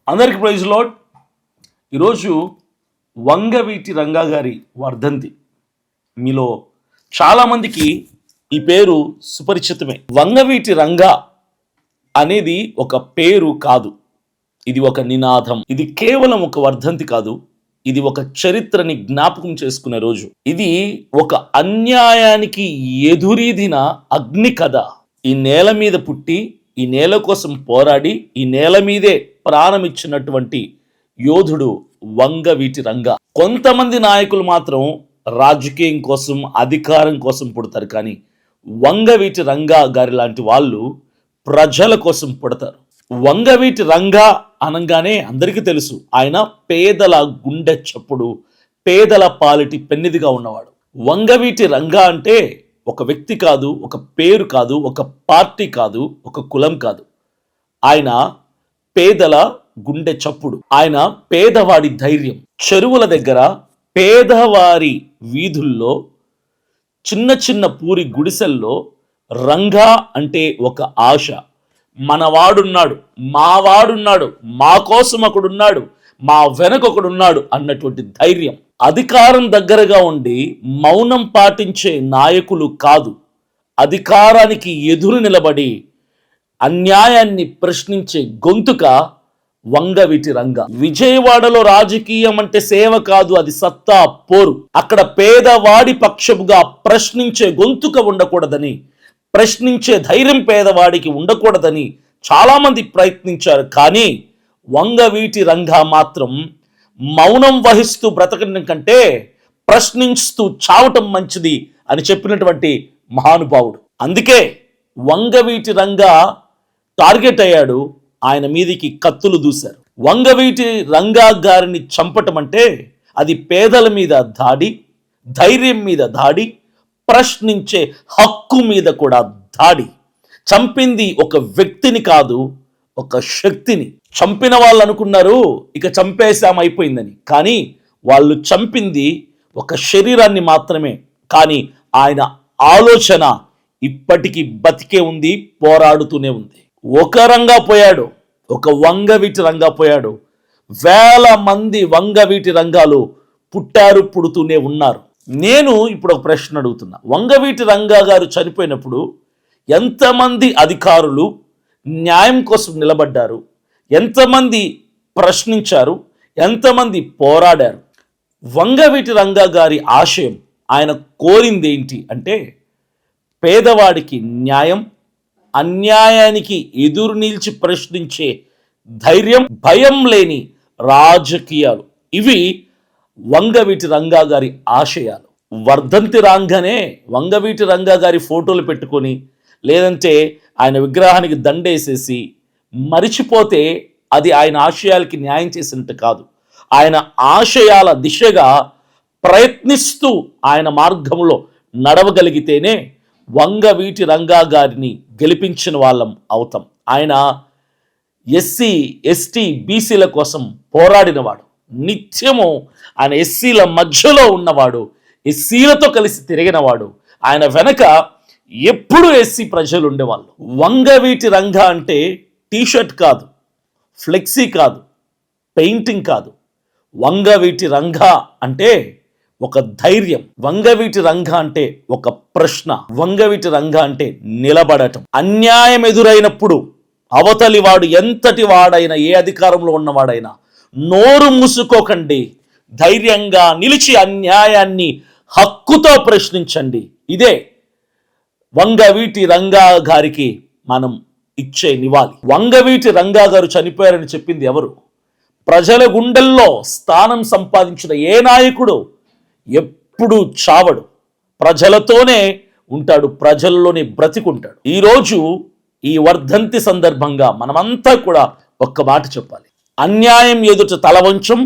అందరికి praise lord. ఈరోజు వంగవీటి రంగా గారి వర్ధంతి. మీలో చాలామందికి ఈ పేరు సుపరిచితమే. వంగవీటి రంగా అనేది ఒక పేరు కాదు, ఇది ఒక నినాదం. ఇది కేవలం ఒక వర్ధంతి కాదు, ఇది ఒక చరిత్రని జ్ఞాపకం చేసుకునే రోజు. ఇది ఒక అన్యాయానికి ఎదురీదిన అగ్ని కథ. ఈ నేల మీద పుట్టి, ఈ నేల కోసం పోరాడి, ఈ నేల మీదే ప్రాణమిచ్చినటువంటి యోధుడు వంగవీటి రంగా. కొంతమంది నాయకులు మాత్రం రాజకీయం కోసం, అధికారం కోసం పుడతారు, కానీ వంగవీటి రంగా గారి లాంటి వాళ్ళు ప్రజల కోసం పుడతారు. వంగవీటి రంగా అనగానే అందరికీ తెలుసు, ఆయన పేదల గుండె చప్పుడు, పేదల పాలిటి పెన్నిదిగా ఉన్నవాడు. వంగవీటి రంగా అంటే ఒక వ్యక్తి కాదు, ఒక పేరు కాదు, ఒక పార్టీ కాదు, ఒక కులం కాదు. ఆయన పేదల గుండె చప్పుడు, ఆయన పేదవాడి ధైర్యం. చెరువుల దగ్గర, పేదవారి వీధుల్లో, చిన్న చిన్న పూరి గుడిసెల్లో రంగా అంటే ఒక ఆశ. మనవాడున్నాడు, మావాడున్నాడు, మా కోసం ఒకడున్నాడు, మా వెనక ఒకడున్నాడు అన్నటువంటి ధైర్యం. అధికారం దగ్గరగా ఉండి మౌనం పాటించే నాయకులు కాదు, అధికారానికి ఎదురు నిలబడి అన్యాయాన్ని ప్రశ్నించే గొంతుక వంగవీటి రంగా. విజయవాడలో రాజకీయం అంటే సేవ కాదు, అది సత్తా పోరు. అక్కడ పేదవాడి పక్షముగా ప్రశ్నించే గొంతుక ఉండకూడదని, ప్రశ్నించే ధైర్యం పేదవాడికి ఉండకూడదని చాలామంది ప్రయత్నించారు. కానీ వంగవీటి రంగా మాత్రం మౌనం వహిస్తూ బ్రతకడం కంటే ప్రశ్నిస్తూ చావటం మంచిది అని చెప్పినటువంటి మహానుభావుడు. అందుకే వంగవీటి రంగా టార్గెట్ అయ్యాడు, ఆయన మీదికి కత్తులు దూశారు. వంగవీటి రంగా గారిని చంపటం అంటే అది పేదల మీద దాడి, ధైర్యం మీద దాడి, ప్రశ్నించే హక్కు మీద కూడా దాడి. చంపింది ఒక వ్యక్తిని కాదు, ఒక శక్తిని. చంపిన వాళ్ళు అనుకున్నారు ఇక చంపేశాం అయిపోయిందని, కానీ వాళ్ళు చంపింది ఒక శరీరాన్ని మాత్రమే. కానీ ఆయన ఆలోచన ఇప్పటికీ బతికే ఉంది, పోరాడుతూనే ఉంది. ఒక రంగా పోయాడు, ఒక వంగవీటి రంగా పోయాడు. వేల మంది వంగవీటి రంగాలు పుట్టారు, పుడుతూనే ఉన్నారు. నేను ఇప్పుడు ఒక ప్రశ్న అడుగుతున్నా, వంగవీటి రంగా గారు చనిపోయినప్పుడు ఎంతమంది అధికారులు న్యాయం కోసం నిలబడ్డారు, ఎంతమంది ప్రశ్నించారు, ఎంతమంది పోరాడారు? వంగవీటి రంగా గారి ఆశయం, ఆయన కోరింది ఏంటి అంటే పేదవాడికి న్యాయం, అన్యాయానికి ఎదురు నిలిచి ప్రశ్నించే ధైర్యం, భయం లేని రాజకీయాలు. ఇవి వంగవీటి రంగా గారి ఆశయాలు. వర్ధంతి రాగానే వంగవీటి రంగా గారి ఫోటోలు పెట్టుకొని, లేదంటే ఆయన విగ్రహానికి దండేసేసి మరిచిపోతే అది ఆయన ఆశయాలకి న్యాయం చేసినట్టు కాదు. ఆయన ఆశయాల దిశగా ప్రయత్నిస్తూ ఆయన మార్గంలో నడవగలిగితేనే వంగవీటి రంగా గారిని గెలిపించిన వాళ్ళం అవుతాం. ఆయన ఎస్సీ, ఎస్టీ, బీసీల కోసం పోరాడినవాడు. నిత్యము ఆయన ఎస్సీల మధ్యలో ఉన్నవాడు, ఎస్సీలతో కలిసి తిరిగినవాడు. ఆయన వెనక ఎప్పుడు ఎస్సీ ప్రజలు ఉండేవాళ్ళు. వంగవీటి రంగా అంటే టీషర్ట్ కాదు, ఫ్లెక్సీ కాదు, పెయింటింగ్ కాదు. వంగవీటి రంగా అంటే ఒక ధైర్యం. వంగవీటి రంగా అంటే ఒక ప్రశ్న. వంగవీటి రంగా అంటే నిలబడటం. అన్యాయం ఎదురైనప్పుడు అవతలి వాడు ఎంతటి వాడైనా, ఏ అధికారంలో ఉన్నవాడైనా నోరు మూసుకోకండి, ధైర్యంగా నిలిచి అన్యాయాన్ని హక్కుతో ప్రశ్నించండి. ఇదే వంగవీటి రంగా గారికి మనం ఇచ్చే నివాళి. వంగవీటి రంగా గారు చనిపోయారని చెప్పింది ఎవరు? ప్రజల గుండెల్లో స్థానం సంపాదించిన ఏ నాయకుడు ఎప్పుడూ చావడు, ప్రజలతోనే ఉంటాడు, ప్రజల్లోనే బ్రతికుంటాడు. ఈరోజు ఈ వర్ధంతి సందర్భంగా మనమంతా కూడా ఒక్క మాట చెప్పాలి, అన్యాయం ఎదుట తల వంచం,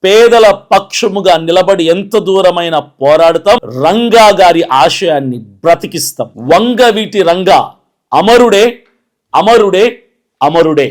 పేదల పక్షముగా నిలబడి ఎంత దూరమైన పోరాడుతాం, రంగా గారి ఆశయాన్ని బ్రతికిస్తాం. వంగవీటి రంగా అమరుడే, అమరుడే, అమరుడే.